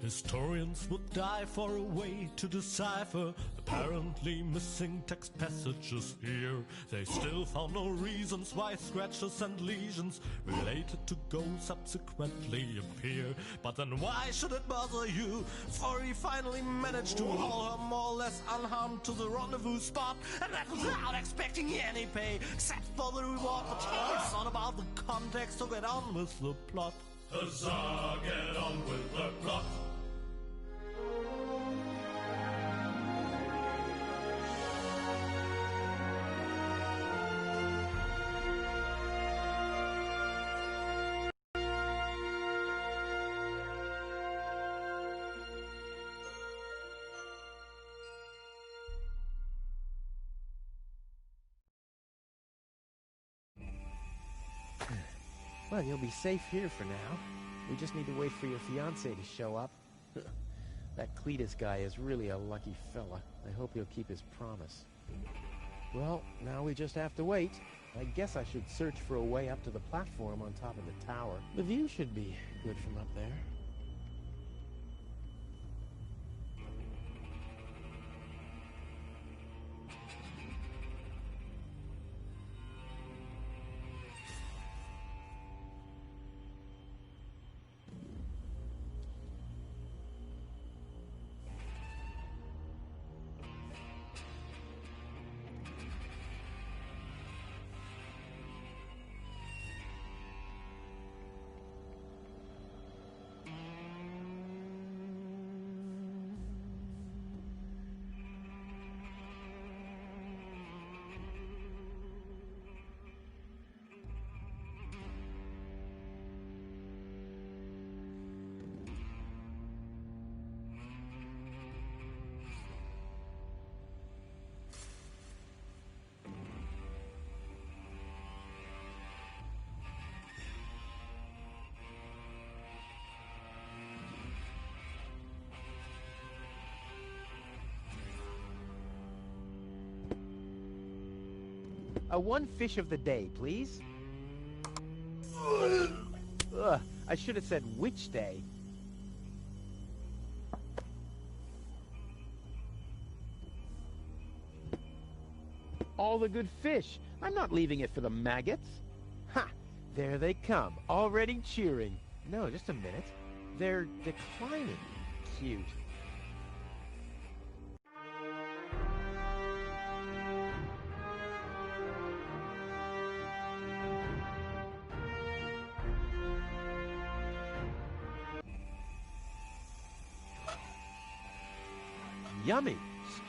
Historians would die for a way to decipher apparently missing text passages here. They still found no reasons why scratches and lesions related to ghosts subsequently appear. But then why should it bother you? For he finally managed to haul her more or less unharmed to the rendezvous spot, and that without expecting any pay, except for the reward. But it's not about the context, so get on with the plot. Huzzah, get on with the plot. Well, you'll be safe here for now. We just need to wait for your fiancé to show up. That Cletus guy is really a lucky fella. I hope he'll keep his promise. Well, now we just have to wait. I guess I should search for a way up to the platform on top of the tower. The view should be good from up there. One fish of the day, please. Ugh, I should have said which day. All the good fish. I'm not leaving it for the maggots. Ha! There they come, already cheering. No, just a minute. They're declining. Cute. Yummy!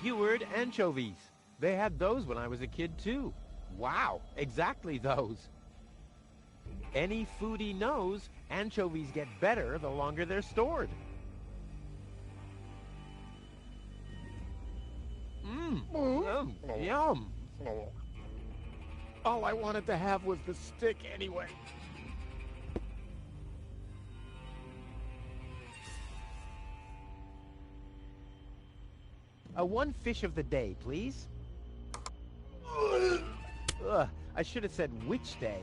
Skewered anchovies. They had those when I was a kid, too. Wow, exactly those. Any foodie knows anchovies get better the longer they're stored. Yum! All I wanted to have was the stick anyway. One fish of the day, please. Ugh, I should have said which day.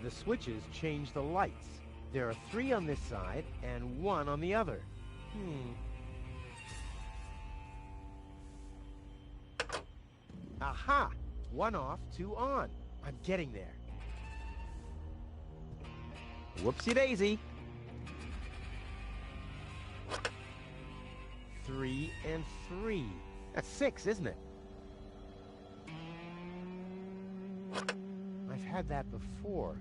The switches change the lights. There are 3 on this side and 1 on the other. Aha! 1 off, 2 on. I'm getting there. Whoopsie-daisy. 3 and 3. That's 6, isn't it? I've had that before.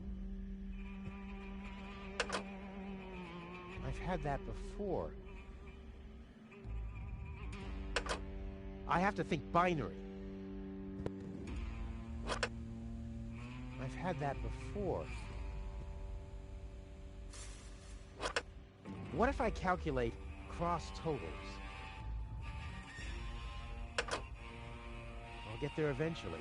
I've had that before. I have to think binary. I've had that before. What if I calculate cross totals? I'll get there eventually.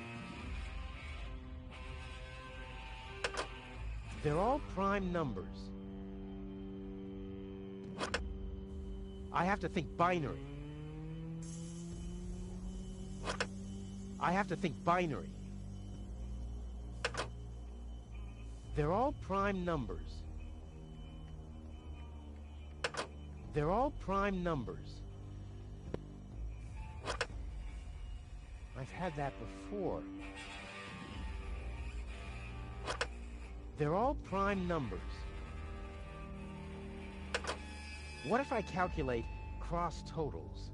They're all prime numbers. I have to think binary. I have to think binary. They're all prime numbers. They're all prime numbers. I've had that before. They're all prime numbers. What if I calculate cross totals?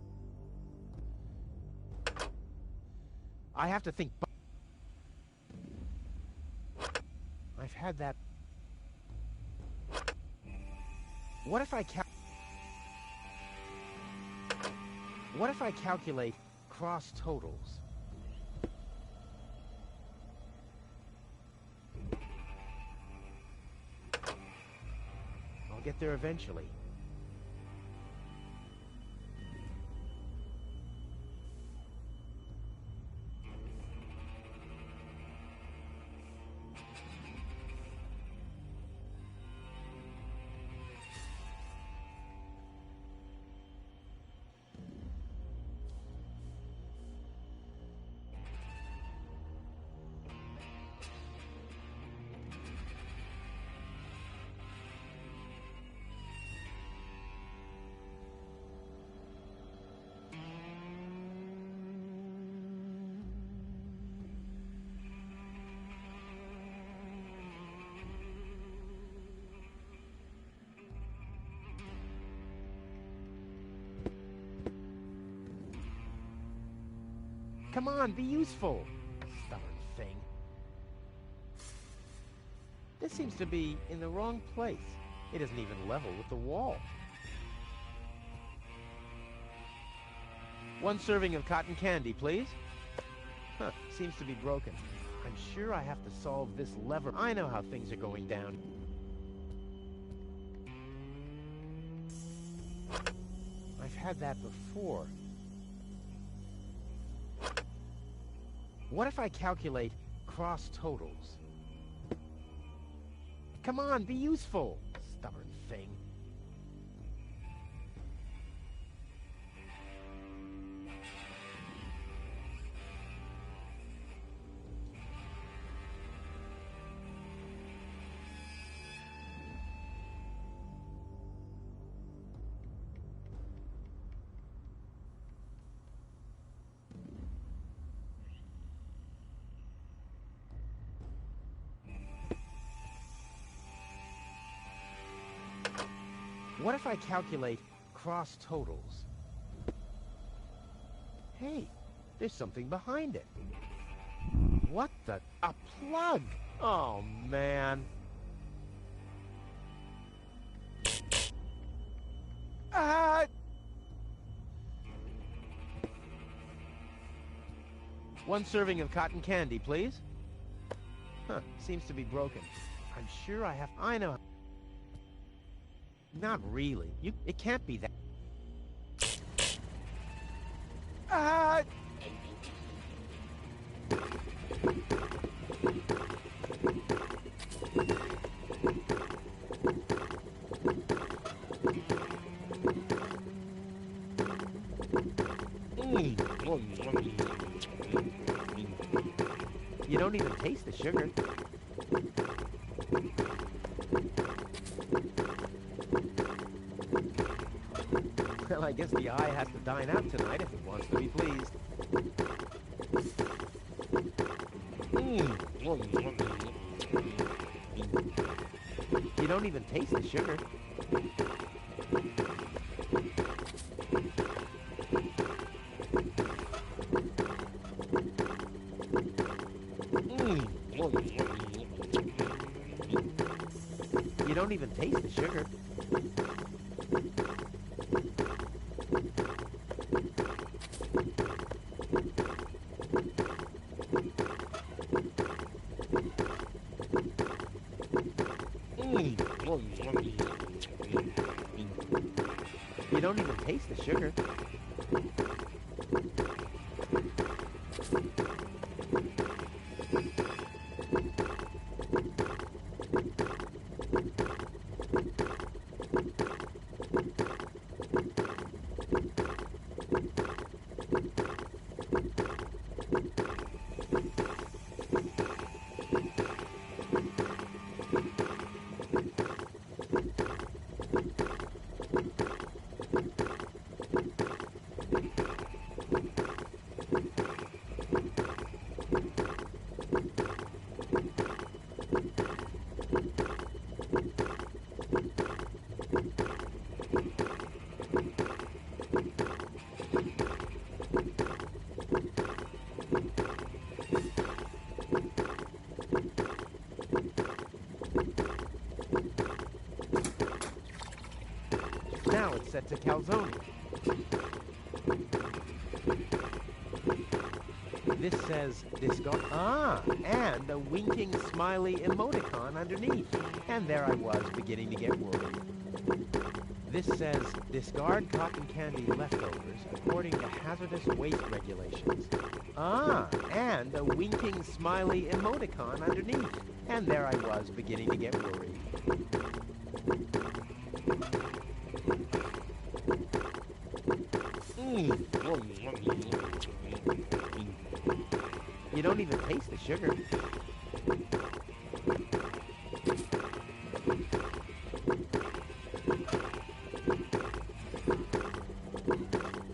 I have to think. I've had that. What if I calculate cross totals? I'll get there eventually. Come on, be useful. Stubborn thing. This seems to be in the wrong place. It isn't even level with the wall. 1 serving of cotton candy, please. Huh, seems to be broken. I'm sure I have to solve this lever. I know how things are going down. I've had that before. What if I calculate cross totals? Come on, be useful. Stubborn thing. What if I calculate cross totals? Hey, there's something behind it. What the? A plug! Oh, man. Ah! One serving of cotton candy, please. Huh, seems to be broken. I'm sure I know. Not really. It can't be that. Ah! You don't even taste the sugar. guess the eye has to dine out tonight if it wants to be pleased. You don't even taste the sugar. You don't even taste the sugar. You don't even taste the sugar. Now it's set to calzone. This says discard. Ah, and a winking smiley emoticon underneath. And there I was, beginning to get worried. This says discard cotton candy leftovers according to hazardous waste regulations. Ah, and a winking smiley emoticon underneath. And there I was, beginning to get worried. You don't even taste the sugar.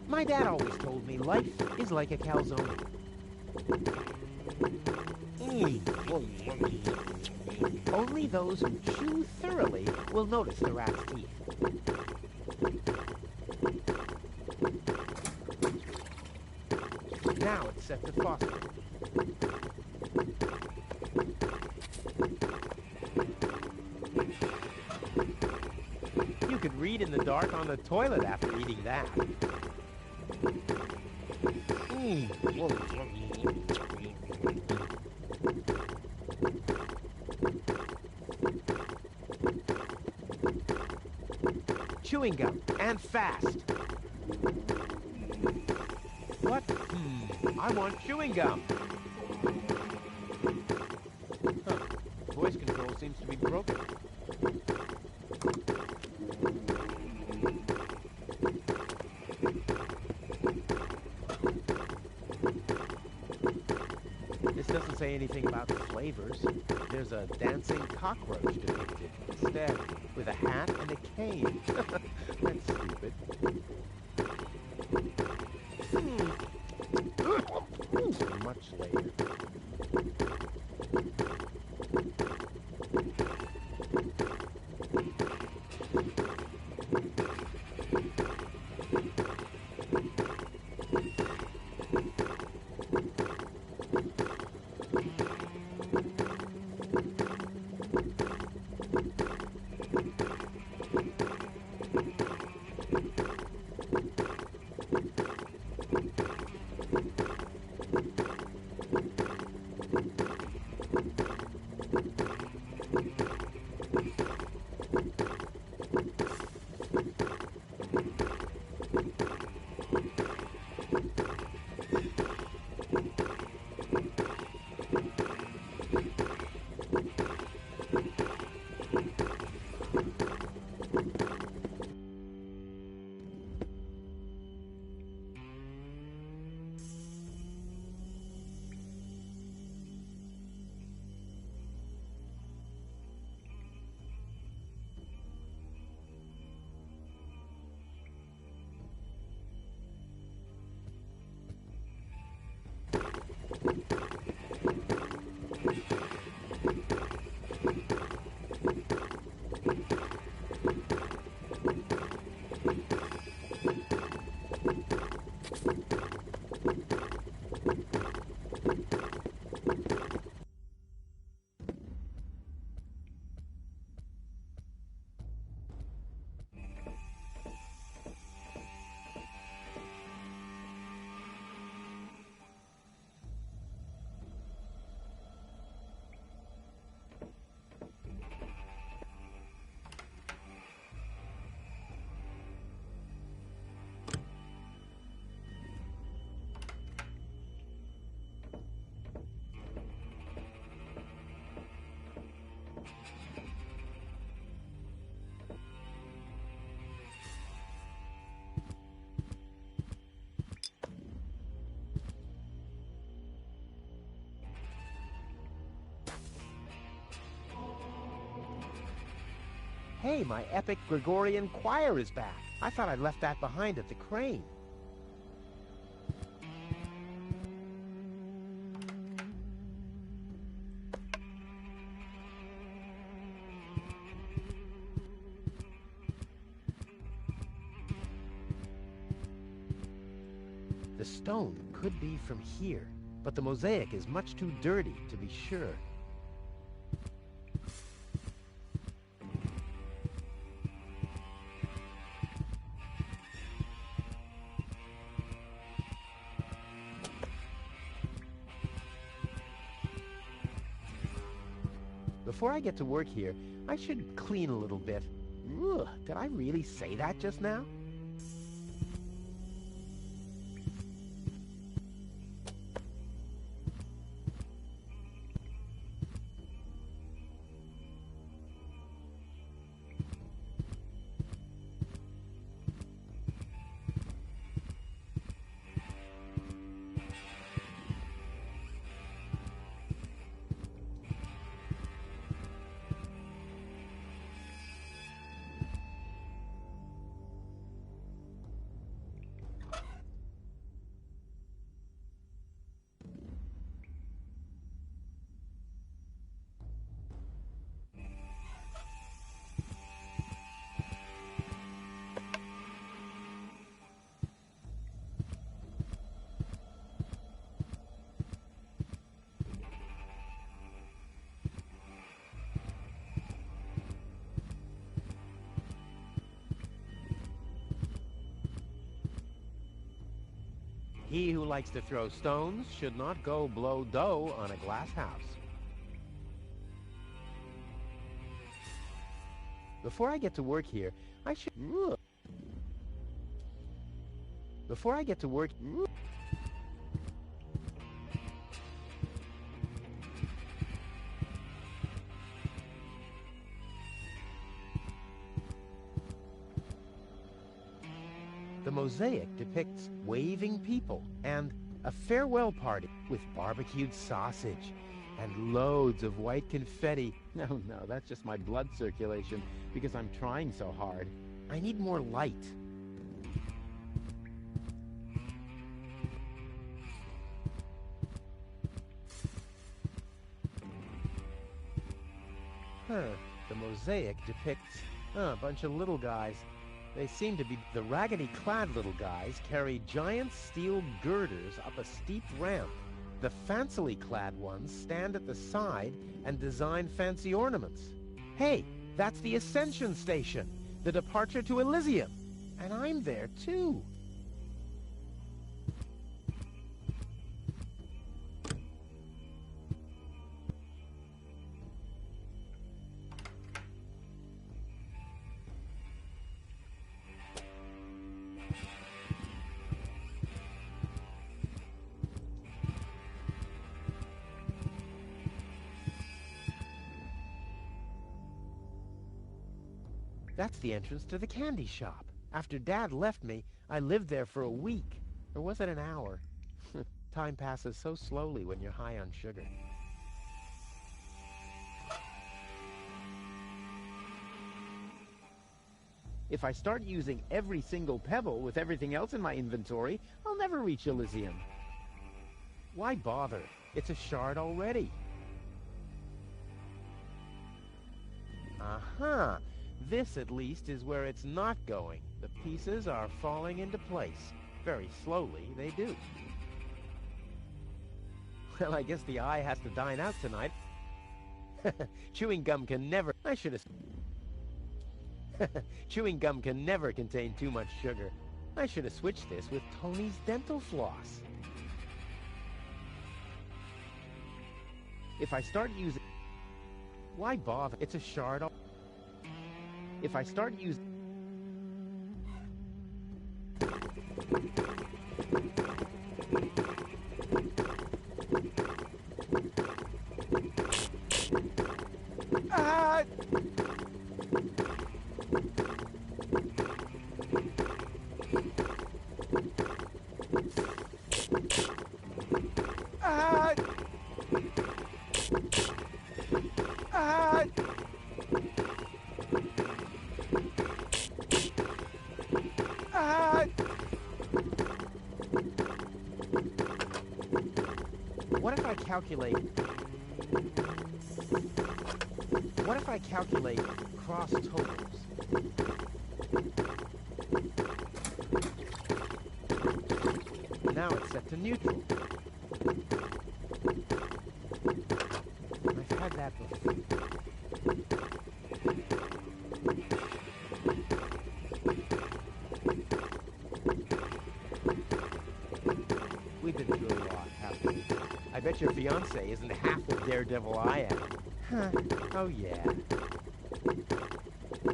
My dad always told me life is like a calzone. Only those who chew thoroughly will notice the rat's teeth. Now it's set to foster. You could read in the dark on the toilet after eating that. Chewing gum, and fast. What? I want chewing gum. Huh. Voice control seems to be broken. This doesn't say anything about the flavors. There's a dancing cockroach depicted instead, with a hat and a cane. That's stupid. Much later. Hey, my epic Gregorian choir is back. I thought I'd left that behind at the crane. The stone could be from here, but the mosaic is much too dirty to be sure. Before I get to work here, I should clean a little bit. Ugh, did I really say that just now? He who likes to throw stones should not go blow dough on a glass house. Before I get to work here, I should... Before I get to work... The mosaic depicts waving people and a farewell party with barbecued sausage and loads of white confetti. No, that's just my blood circulation because I'm trying so hard. I need more light. The mosaic depicts a bunch of little guys. They seem to be the raggedy-clad little guys carry giant steel girders up a steep ramp. The fancily-clad ones stand at the side and design fancy ornaments. Hey, that's the Ascension Station, the departure to Elysium. And I'm there, too. That's the entrance to the candy shop. After Dad left me, I lived there for a week. Or was it an hour? Time passes so slowly when you're high on sugar. If I start using every single pebble with everything else in my inventory, I'll never reach Elysium. Why bother? It's a shard already. Aha! This, at least, is where it's not going. The pieces are falling into place. Very slowly, they do. Well, I guess the eye has to dine out tonight. Chewing gum can never... I should have... Chewing gum can never contain too much sugar. I should have switched this with Tony's dental floss. If I start using... Why bother? It's a shard... If I start using... What if I calculate... What if I calculate cross totals? Now it's set to neutral. I've had that before. We've been through a lot, haven't we? I bet your fiancé isn't half the daredevil I am. Huh. Oh, yeah.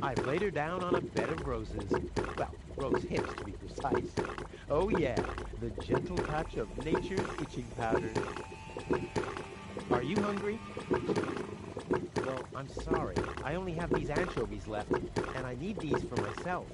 I've laid her down on a bed of roses. Well, rose hips, to be precise. Oh, yeah. The gentle touch of nature's itching powder. Are you hungry? Well, I'm sorry. I only have these anchovies left, and I need these for myself.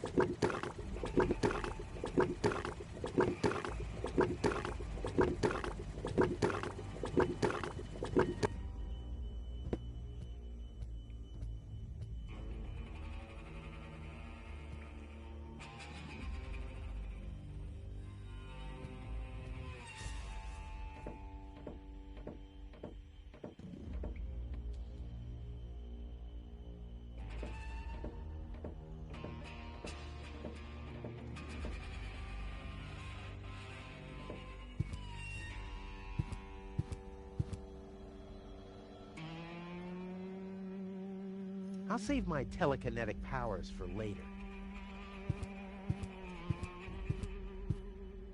I'll save my telekinetic powers for later.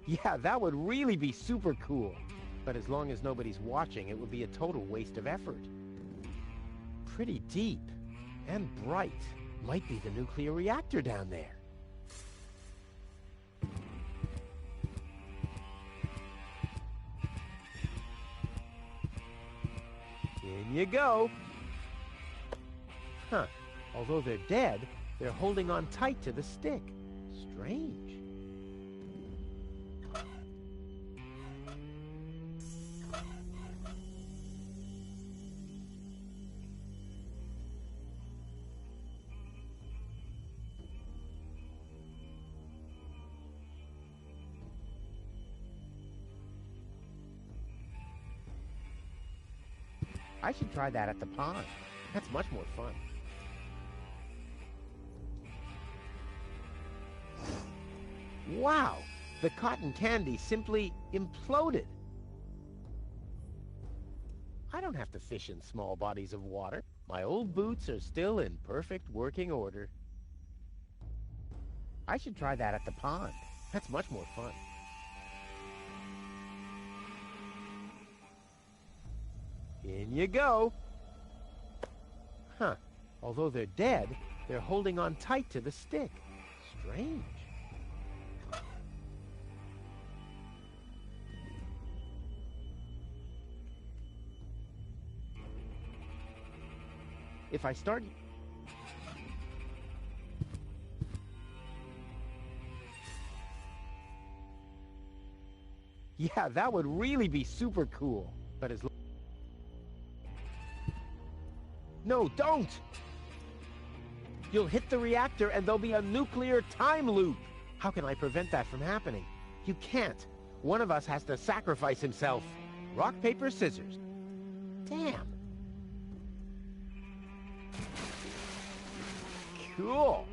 Yeah, that would really be super cool. But as long as nobody's watching, it would be a total waste of effort. Pretty deep and bright. Might be the nuclear reactor down there. In you go. Huh. Although they're dead, they're holding on tight to the stick. Strange. I should try that at the pond. That's much more fun. Wow! The cotton candy simply imploded. I don't have to fish in small bodies of water. My old boots are still in perfect working order. I should try that at the pond. That's much more fun. In you go. Huh. Although they're dead, they're holding on tight to the stick. Strange. If I start... Yeah, that would really be super cool. But as... No, don't! You'll hit the reactor and there'll be a nuclear time loop. How can I prevent that from happening? You can't. One of us has to sacrifice himself. Rock, paper, scissors. Damn. Cool.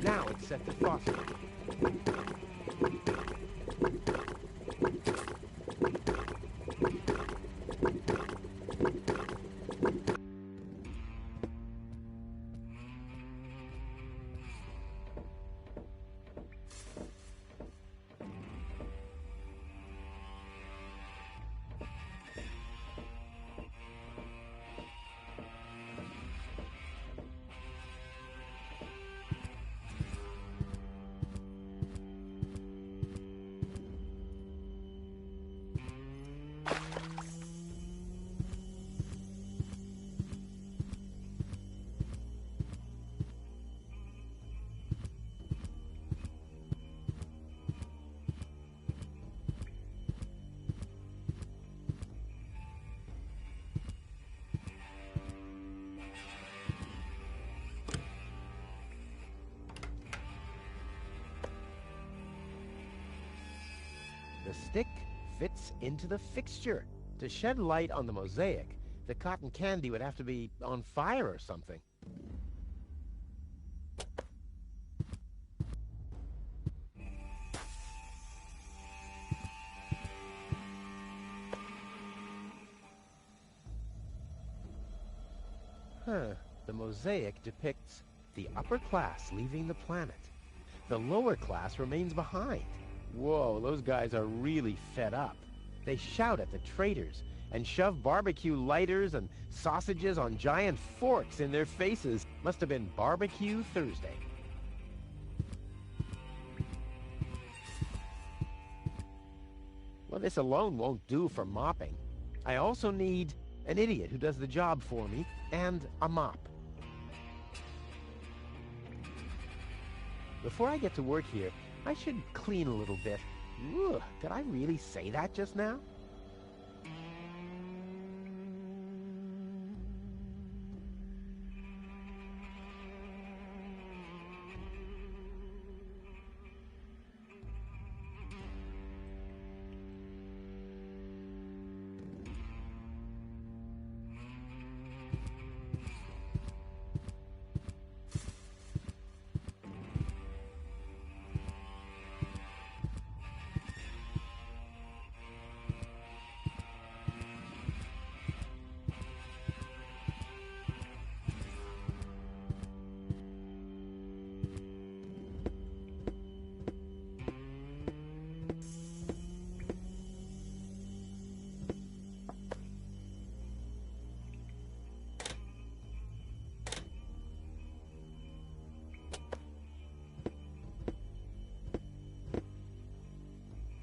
Now it's set to frosting. The stick fits into the fixture. To shed light on the mosaic, the cotton candy would have to be on fire or something. The mosaic depicts the upper class leaving the planet. The lower class remains behind. Whoa, those guys are really fed up. They shout at the traitors and shove barbecue lighters and sausages on giant forks in their faces. Must have been Barbecue Thursday. Well, this alone won't do for mopping. I also need an idiot who does the job for me and a mop. Before I get to work here, I should clean a little bit. Ugh, did I really say that just now?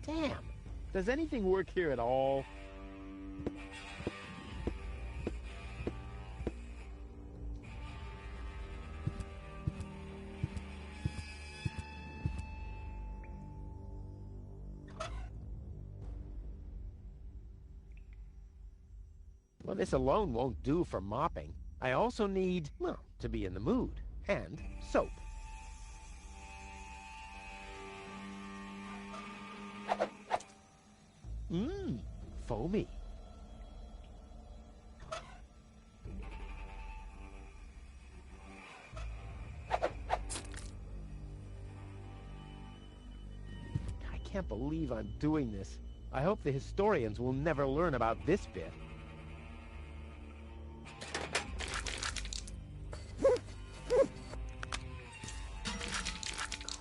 Damn! Does anything work here at all? Well, this alone won't do for mopping. I also need, well, to be in the mood. And soap. Foamy. I can't believe I'm doing this. I hope the historians will never learn about this bit.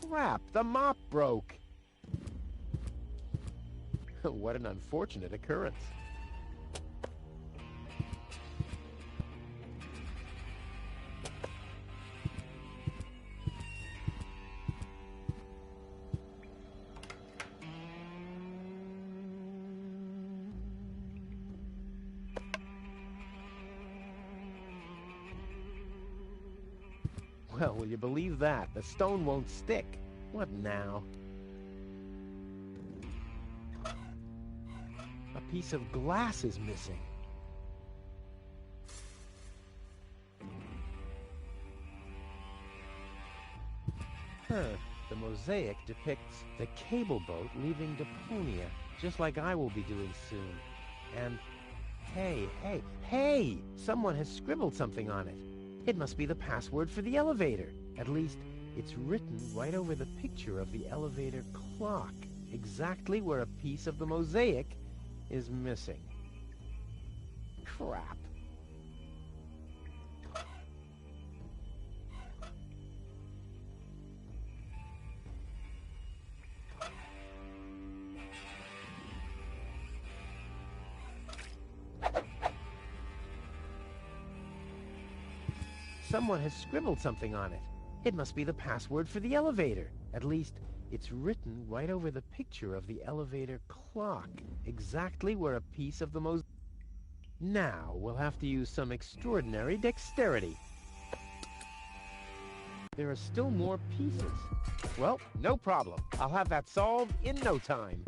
Crap, the mop broke. What an unfortunate occurrence. Well, will you believe that? The stone won't stick. What now? A piece of glass is missing. The mosaic depicts the cable boat leaving Deponia, just like I will be doing soon. And hey! Someone has scribbled something on it. It must be the password for the elevator. At least, It's written right over the picture of the elevator clock, exactly where a piece of the mosaic is missing. Crap. Someone has scribbled something on it. It must be the password for the elevator. At least, it's written right over the picture of the elevator clock, exactly where a piece of the mosaic... Now, we'll have to use some extraordinary dexterity. There are still more pieces. Well, no problem. I'll have that solved in no time.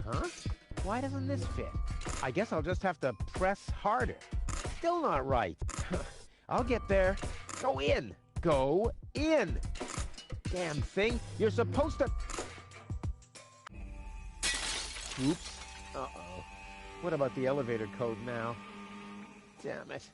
Huh? Why doesn't this fit? I guess I'll just have to press harder. Still not right. I'll get there. Go in! Go in! Damn thing, you're supposed to... Oops. Uh-oh. What about the elevator code now? Damn it.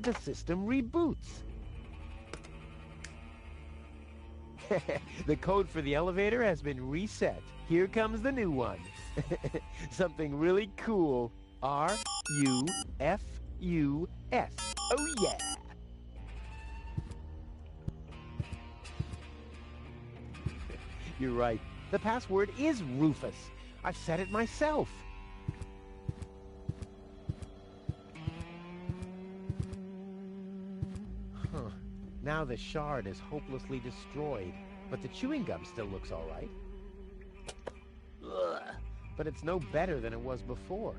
The system reboots. The code for the elevator has been reset. Here comes the new one. Something really cool. R-U-F-U-S. Oh yeah! You're right. The password is Rufus. I've said it myself. Huh. Now the shard is hopelessly destroyed, but the chewing gum still looks all right. Ugh. But it's no better than it was before.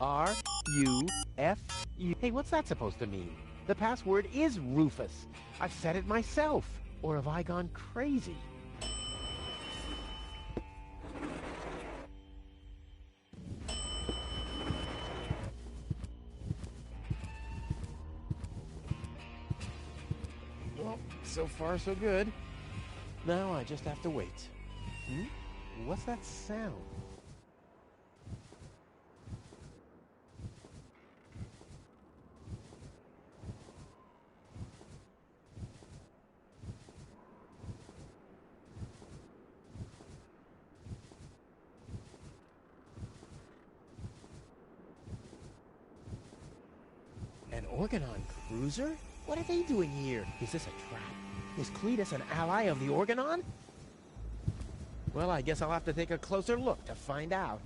R-U-F-U... Hey, what's that supposed to mean? The password is Rufus. I've said it myself. Or have I gone crazy? Well, so far so good. Now I just have to wait. What's that sound? An Organon cruiser? What are they doing here? Is this a trap? Is Cletus an ally of the Organon? Well, I guess I'll have to take a closer look to find out.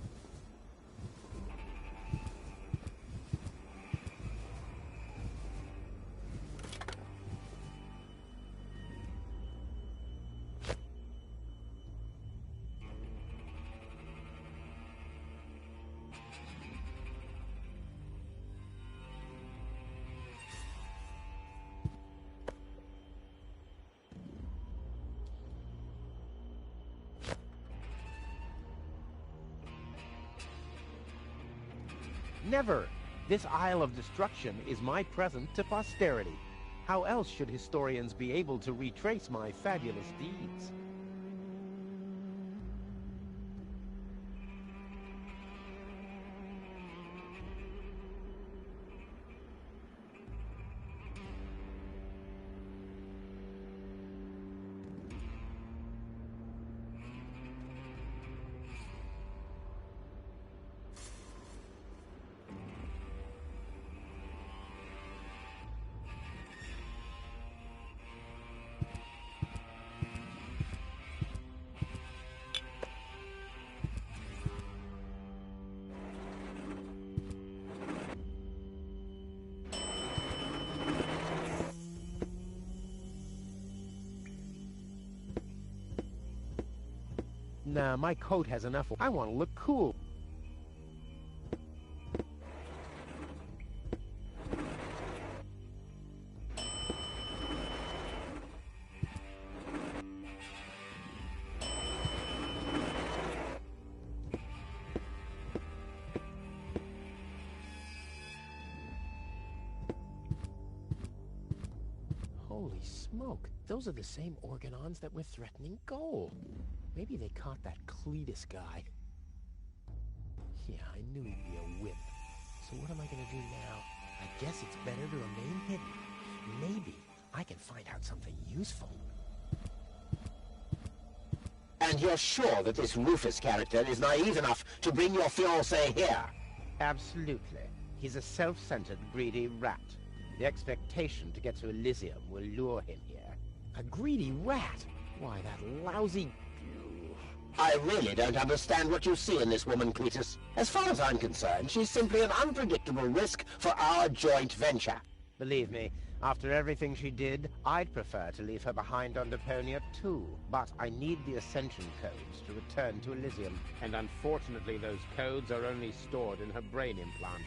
Never! This Isle of Destruction is my present to posterity. How else should historians be able to retrace my fabulous deeds? Nah, my coat has enough. I want to look cool. Holy smoke, those are the same organons that were threatening Goal. Maybe they caught that Cletus guy. Yeah, I knew he'd be a whip. So what am I gonna do now? I guess it's better to remain hidden. Maybe I can find out something useful. And you're sure that this Rufus character is naive enough to bring your fiancé here? Absolutely. He's a self-centered, greedy rat. The expectation to get to Elysium will lure him here. A greedy rat? Why, that lousy... I really don't understand what you see in this woman, Cletus. As far as I'm concerned, she's simply an unpredictable risk for our joint venture. Believe me, after everything she did, I'd prefer to leave her behind on Deponia too. But I need the Ascension codes to return to Elysium. And unfortunately, those codes are only stored in her brain implant.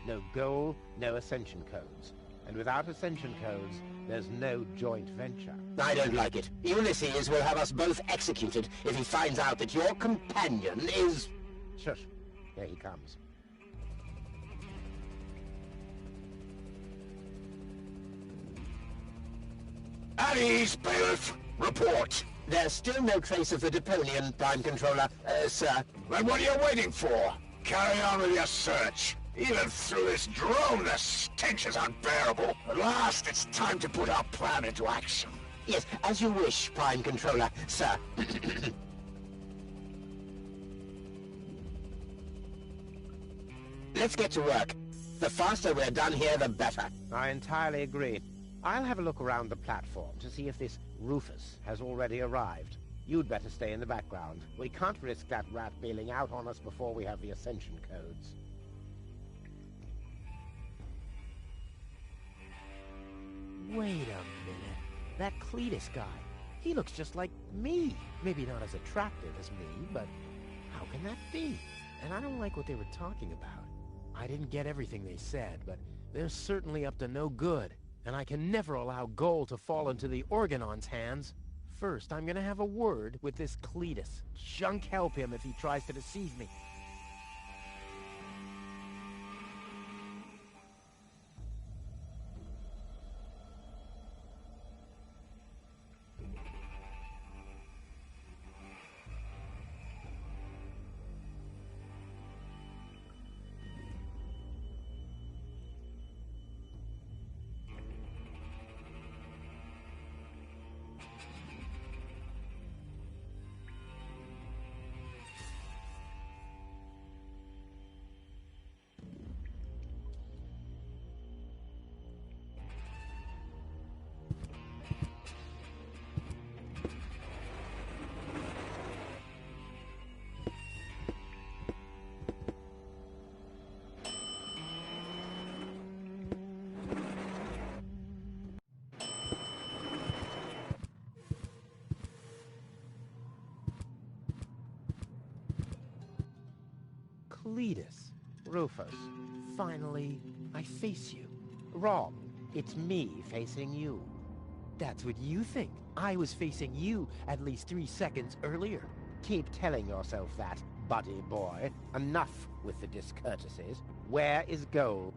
No goal, no Ascension codes. And without Ascension codes, there's no joint venture. I don't like it. Ulysses will have us both executed if he finds out that your companion is... Shush. Here he comes. At ease, bailiff. Report. There's still no trace of the Deponian Prime Controller, sir. Then what are you waiting for? Carry on with your search. Even through this drone, the stench is unbearable. At last, it's time to put our plan into action. Yes, as you wish, Prime Controller, sir. Let's get to work. The faster we're done here, the better. I entirely agree. I'll have a look around the platform to see if this Rufus has already arrived. You'd better stay in the background. We can't risk that rat bailing out on us before we have the Ascension codes. Wait a minute. That Cletus guy. He looks just like me. Maybe not as attractive as me, but how can that be? And I don't like what they were talking about. I didn't get everything they said, but they're certainly up to no good. And I can never allow Goal to fall into the Organon's hands. First, I'm gonna have a word with this Cletus. Junk help him if he tries to deceive me. Cletus. Rufus. Finally, I face you. Wrong. It's me facing you. That's what you think. I was facing you at least 3 seconds earlier. Keep telling yourself that, buddy boy. Enough with the discourtesies. Where is Goal?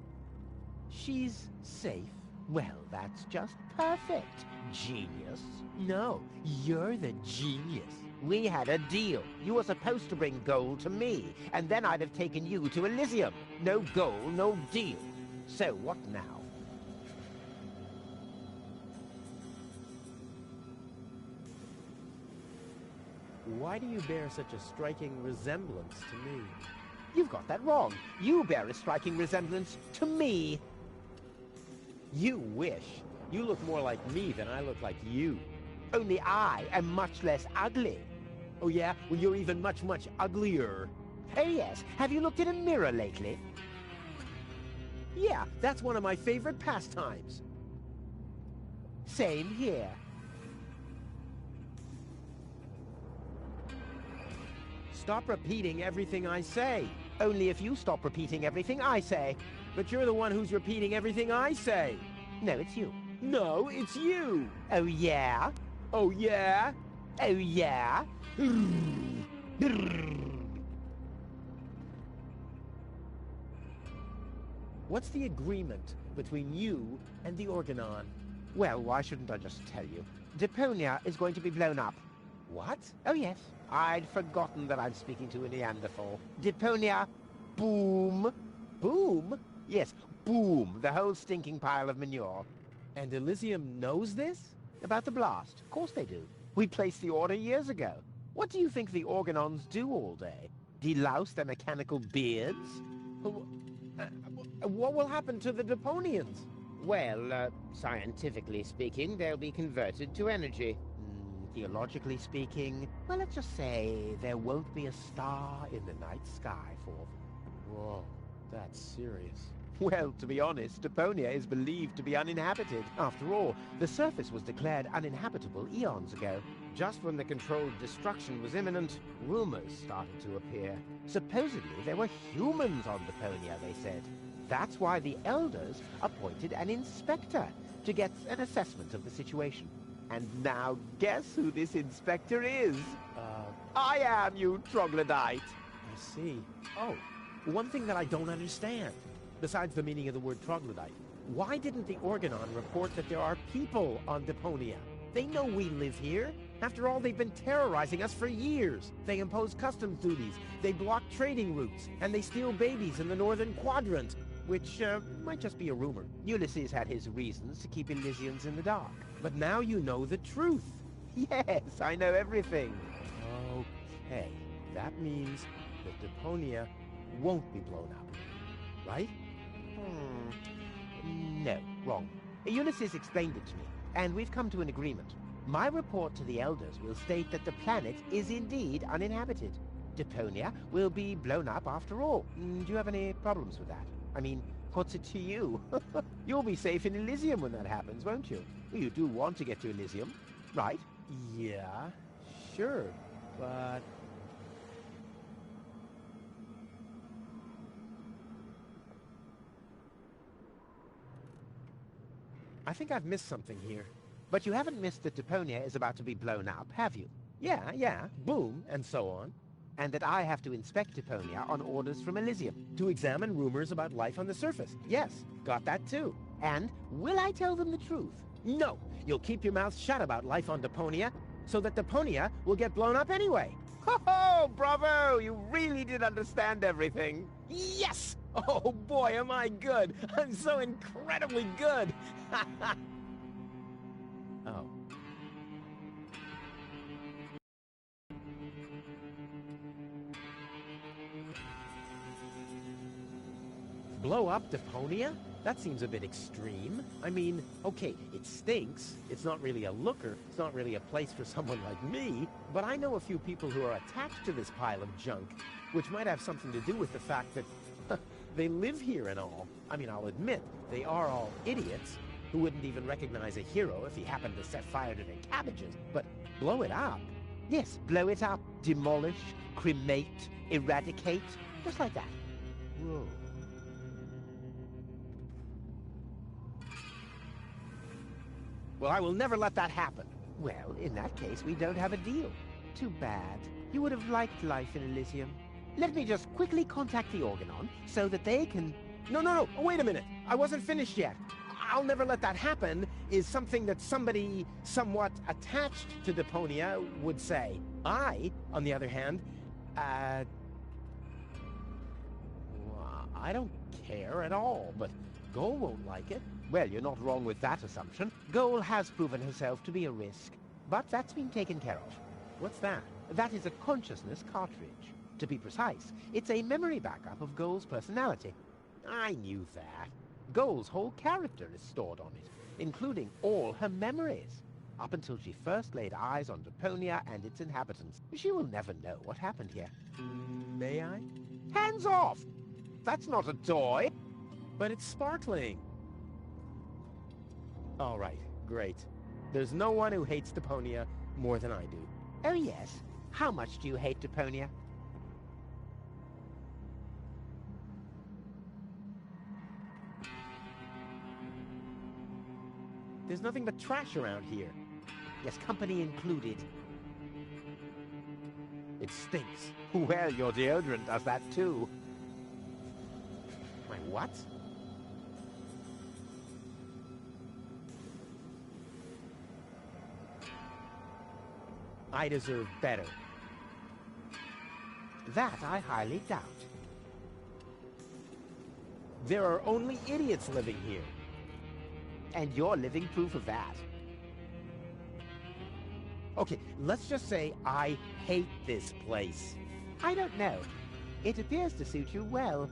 She's safe. Well, that's just perfect. Genius. No, you're the genius. We had a deal. You were supposed to bring Goal to me, and then I'd have taken you to Elysium. No Goal, no deal. So what now? Why do you bear such a striking resemblance to me? You've got that wrong. You bear a striking resemblance to me. You wish. You look more like me than I look like you. Only I am much less ugly. Oh yeah? Well, you're even much, much uglier. Oh yes. Have you looked in a mirror lately? Yeah, that's one of my favorite pastimes. Same here. stop repeating everything I say. Only if you stop repeating everything I say. But you're the one who's repeating everything I say. No, it's you. No, it's you. Oh, yeah? Oh, yeah? Oh, yeah? What's the agreement between you and the Organon? Well, why shouldn't I just tell you? Deponia is going to be blown up. What? Oh, yes. I'd forgotten that I'm speaking to a Neanderthal. Deponia, boom. Boom? Yes, boom. The whole stinking pile of manure. And Elysium knows this? About the blast? Of course they do. We placed the order years ago. What do you think the Organons do all day? Delouse their mechanical beards? What will happen to the Deponians? Well, scientifically speaking, they'll be converted to energy. Theologically speaking, well, let's just say there won't be a star in the night sky for them. Whoa, that's serious. Well, to be honest, Deponia is believed to be uninhabited. After all, the surface was declared uninhabitable eons ago. Just when the controlled destruction was imminent, rumors started to appear. Supposedly, there were humans on Deponia, they said. That's why the Elders appointed an inspector to get an assessment of the situation. And now, guess who this inspector is? I am, you troglodyte! I see. Oh, one thing that I don't understand, besides the meaning of the word troglodyte, why didn't the Organon report that there are people on Deponia? They know we live here. After all, they've been terrorizing us for years. They impose customs duties, they block trading routes, and they steal babies in the northern quadrant, which might just be a rumor. Ulysses had his reasons to keep Elysians in the dark. But now you know the truth. Yes, I know everything. Okay, that means that Deponia won't be blown up, right? No, wrong. Ulysses explained it to me, and we've come to an agreement. My report to the Elders will state that the planet is indeed uninhabited. Deponia will be blown up after all. Do you have any problems with that? I mean, what's it to you? You'll be safe in Elysium when that happens, won't you? You do want to get to Elysium, right? Yeah, sure, but... I think I've missed something here. But you haven't missed that Deponia is about to be blown up, have you? Yeah, boom, and so on. And that I have to inspect Deponia on orders from Elysium. To examine rumors about life on the surface. Yes, got that too. And will I tell them the truth? No, you'll keep your mouth shut about life on Deponia, so that Deponia will get blown up anyway. Ho-ho! Bravo! You really did understand everything. Yes! Oh boy, am I good! I'm so incredibly good! Oh. Blow up Deponia? That seems a bit extreme. I mean, okay, it stinks. It's not really a looker. It's not really a place for someone like me. But I know a few people who are attached to this pile of junk, which might have something to do with the fact that they live here and all. I mean, I'll admit, they are all idiots who wouldn't even recognize a hero if he happened to set fire to their cabbages. But blow it up? Yes, blow it up, demolish, cremate, eradicate, just like that. Whoa. Well, I will never let that happen. Well, in that case, we don't have a deal. Too bad. You would have liked life in Elysium. Let me just quickly contact the Organon so that they can... No, wait a minute. I wasn't finished yet. I'll never let that happen is something that somebody somewhat attached to Deponia would say. I, on the other hand, I don't care at all, but Goal won't like it. Well, you're not wrong with that assumption. Goal has proven herself to be a risk, but that's been taken care of. What's that? That is a consciousness cartridge. To be precise, it's a memory backup of Goal's personality. I knew that. Goal's whole character is stored on it, including all her memories. Up until she first laid eyes on Deponia and its inhabitants, she will never know what happened here. May I? Hands off! That's not a toy! But it's sparkling. All right, great. There's no one who hates Deponia more than I do. Oh yes? How much do you hate Deponia? There's nothing but trash around here. Yes, company included. It stinks. Well, your deodorant does that too. My what? I deserve better. That I highly doubt. There are only idiots living here. And you're living proof of that. Okay, let's just say I hate this place. I don't know. It appears to suit you well.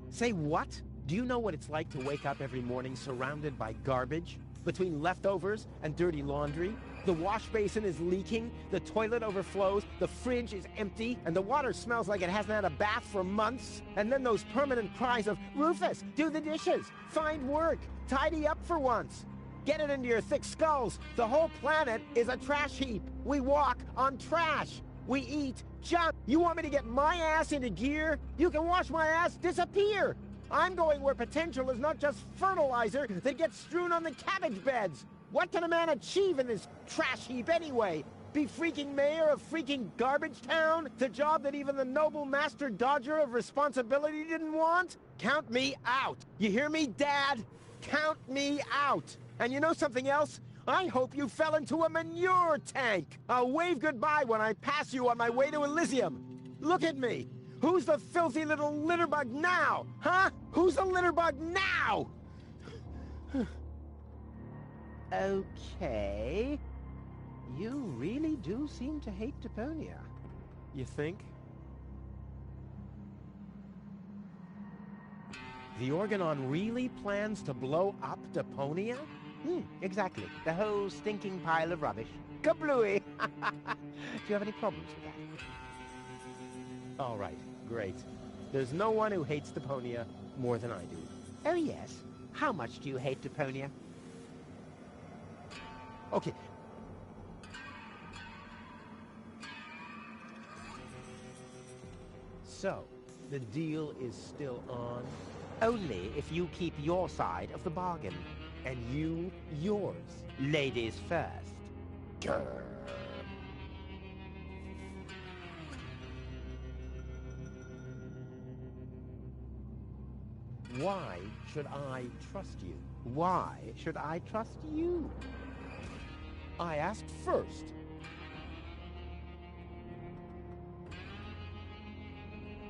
Say what? Do you know what it's like to wake up every morning surrounded by garbage? Between leftovers and dirty laundry? The wash basin is leaking, the toilet overflows, the fridge is empty, and the water smells like it hasn't had a bath for months. And then those permanent cries of, Rufus, do the dishes, find work, tidy up for once. Get it into your thick skulls. The whole planet is a trash heap. We walk on trash. We eat junk. You want me to get my ass into gear? You can watch my ass disappear. I'm going where potential is not just fertilizer that gets strewn on the cabbage beds. What can a man achieve in this trash heap anyway? Be freaking mayor of freaking garbage town? The job that even the noble master dodger of responsibility didn't want? Count me out. You hear me, Dad? Count me out. And you know something else? I hope you fell into a manure tank. I'll wave goodbye when I pass you on my way to Elysium. Look at me. Who's the filthy little litterbug now? Huh? Who's the litterbug now? Okay. You really do seem to hate Deponia. You think? The Organon really plans to blow up Deponia? Exactly. The whole stinking pile of rubbish. Kablooey! Do you have any problems with that? All right, great. There's no one who hates Deponia more than I do. Oh, yes. How much do you hate Deponia? Okay. So, the deal is still on? Only if you keep your side of the bargain. And you, yours. Ladies first. Grr. Why should I trust you? Why should I trust you? I asked first.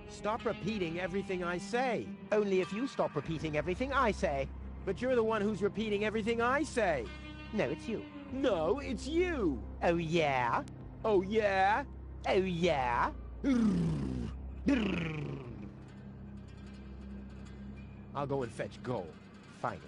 Stop repeating everything I say. Only if you stop repeating everything I say. But you're the one who's repeating everything I say. No, it's you. No, it's you. Oh, yeah? Oh, yeah? Oh, yeah? I'll go and fetch gold. Finally.